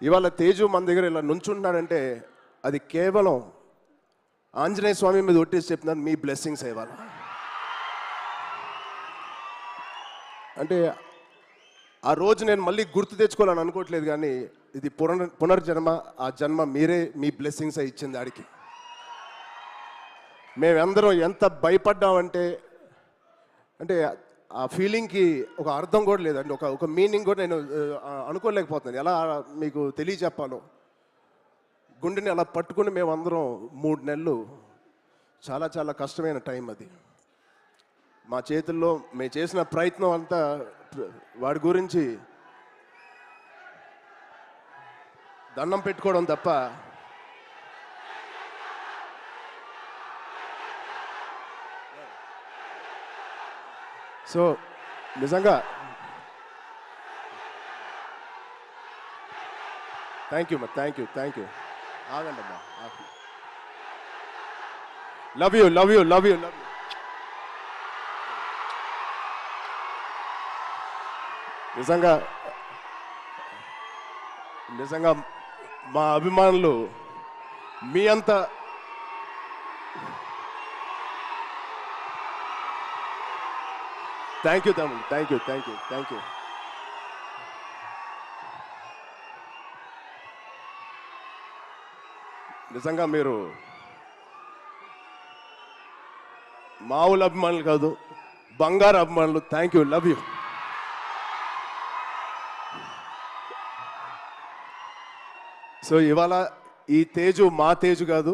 ఇవాళ తేజు మన దగ్గర ఇలా నుంచుంటున్నాడంటే అది కేవలం ఆంజనేయ స్వామి మీద ఒట్టేసి చెప్తున్నాను, మీ బ్లెస్సింగ్స్ ఇవాళ. అంటే ఆ రోజు నేను మళ్ళీ గుర్తు తెచ్చుకోవాలని అనుకోవట్లేదు, కానీ ఇది పునర్జన్మ. ఆ జన్మ మీరే, మీ బ్లెస్సింగ్స్ ఇచ్చింది ఆడికి. మేమందరం ఎంత భయపడ్డామంటే, అంటే ఆ ఫీలింగ్కి ఒక అర్థం కూడా లేదండి, ఒక మీనింగ్ కూడా నేను అనుకోలేకపోతున్నాను. ఎలా మీకు తెలియచెప్పాలో. గుండెని అలా పట్టుకుని మేమందరం 3 నెలలు చాలా చాలా కష్టమైన టైం అది. మా చేతుల్లో మేము చేసిన ప్రయత్నం అంతా వాడి గురించి దండం పెట్టుకోవడం తప్ప సో నిజంగా థ్యాంక్ యూ థ్యాంక్ యూ. ఆగండి అమ్మా. Love you. నిజంగా మా అభిమానులు మీ అంత థ్యాంక్ యూ తమ్ముడు, థ్యాంక్ యూ. నిజంగా మీరు మామూలు అభిమానులు కాదు, బంగారు అభిమానులు. Thank you, love you. So ఇవాళ ఈ తేజు మా తేజు కాదు.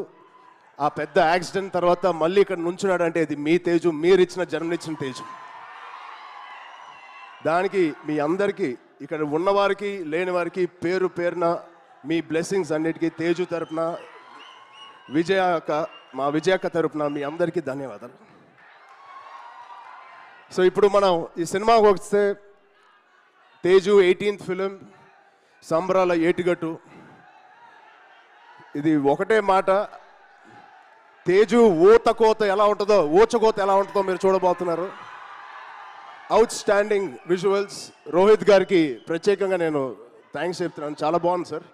ఆ పెద్ద యాక్సిడెంట్ తర్వాత మళ్ళీ ఇక్కడ నుంచున్నాడు అంటే ఇది మీ తేజు, మీరు ఇచ్చిన జన్మనిచ్చిన తేజు. దానికి మీ అందరికీ, ఇక్కడ ఉన్నవారికి లేని వారికి పేరు పేరున మీ బ్లెస్సింగ్స్ అన్నిటికీ తేజు తరపున, మా విజయక్క తరపున మీ అందరికీ ధన్యవాదాలు. సో ఇప్పుడు మనం ఈ సినిమాకి వస్తే, తేజు 18th ఫిలిం, సంబరాల ఏటిగట్టు. ఇది ఒకటే మాట, తేజు ఊచకోత ఎలా ఉంటుందో మీరు చూడబోతున్నారు. Out standing visuals. రోహిత్ గారికి ప్రత్యేకంగా నేను థ్యాంక్స్ చెప్తున్నాను. చాలా బాగుంది సార్,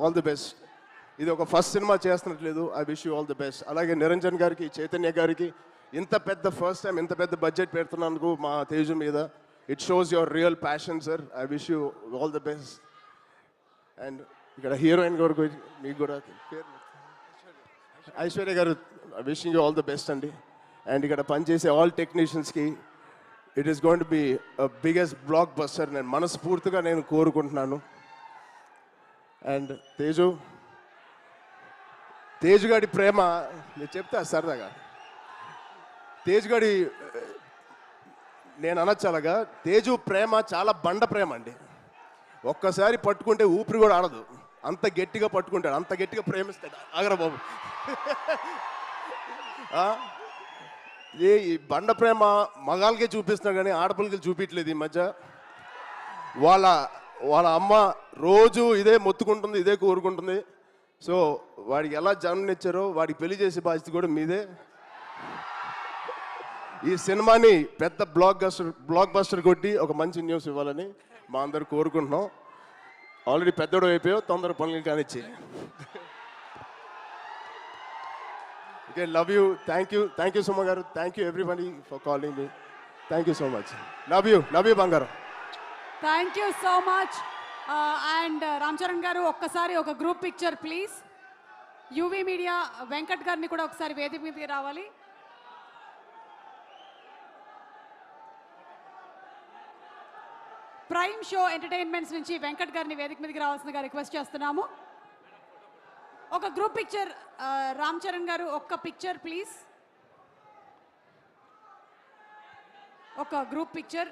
ఆల్ ది బెస్ట్. ఇది ఒక ఫస్ట్ సినిమా చేస్తున్నట్లేదు. I wish you all the best. అలాగే నిరంజన్ గారికి, చైతన్య గారికి ఇంత పెద్ద ఫస్ట్ టైం ఇంత పెద్ద బడ్జెట్ పెడుతున్నందుకు మా తేజు మీద, it shows your real passion sir. I wish you all the best. And ఇక్కడ హీరోయిన్ గారు మీకు కూడా ఐశ్వర్య గారు, wishing you all the best అండి. అండ్ ఇక్కడ పనిచేసే ఆల్ టెక్నీషియన్స్కి, it is going to be biggest blockbuster నేను మనస్ఫూర్తిగా నేను కోరుకుంటున్నాను. అండ్ తేజుగాడి ప్రేమ నేను చెప్తా సరదాగా. తేజుగాడి నేను అనొచ్చాలగా, తేజు ప్రేమ చాలా బండ ప్రేమ అండి. ఒక్కసారి పట్టుకుంటే ఊపిరి కూడా ఆడదు, అంత గట్టిగా పట్టుకుంటాడు, అంత గట్టిగా ప్రేమిస్తాడు. ఆగరా బాబు. ఈ బండ ప్రేమ మగాళ్ళకే చూపిస్తున్నాడు కానీ ఆడపిల్లకి చూపించలేదు ఈ మధ్య. వాళ్ళ అమ్మ రోజు ఇదే మొత్తుకుంటుంది, ఇదే కోరుకుంటుంది. సో వాడికి ఎలా జన్మనిచ్చారో వాడికి పెళ్లి చేసే బాధ్యత కూడా మీదే. ఈ సినిమాని పెద్ద బ్లాక్ బస్టర్ కొట్టి ఒక మంచి న్యూస్ ఇవ్వాలని మా అందరు కోరుకుంటున్నాం. ఆల్రెడీ పెద్దోడు అయిపోయావు, తొందర పనులు కానిచ్చి. Okay, love you. Thank you Suma గారు. Thank you everybody for calling me. Thank you so much. Love you బంగారం. Thank you so much. And Ram Charan గారు, ఒక్కసారి ఒక group picture please. UV media Venkat గారిని కూడా ఒకసారి వేదిక మీదకి రావాలి. ప్రైమ్ షో ఎంటర్టైన్మెంట్స్ నుంచి వెంకట్ గారిని వేదిక మీదకి రావాల్సిందిగా రిక్వెస్ట్ చేస్తున్నాము. ఒక గ్రూప్ పిక్చర్. రామ్ చరణ్ గారు, ఒక్క పిక్చర్ ప్లీజ్. ఒక గ్రూప్ పిక్చర్.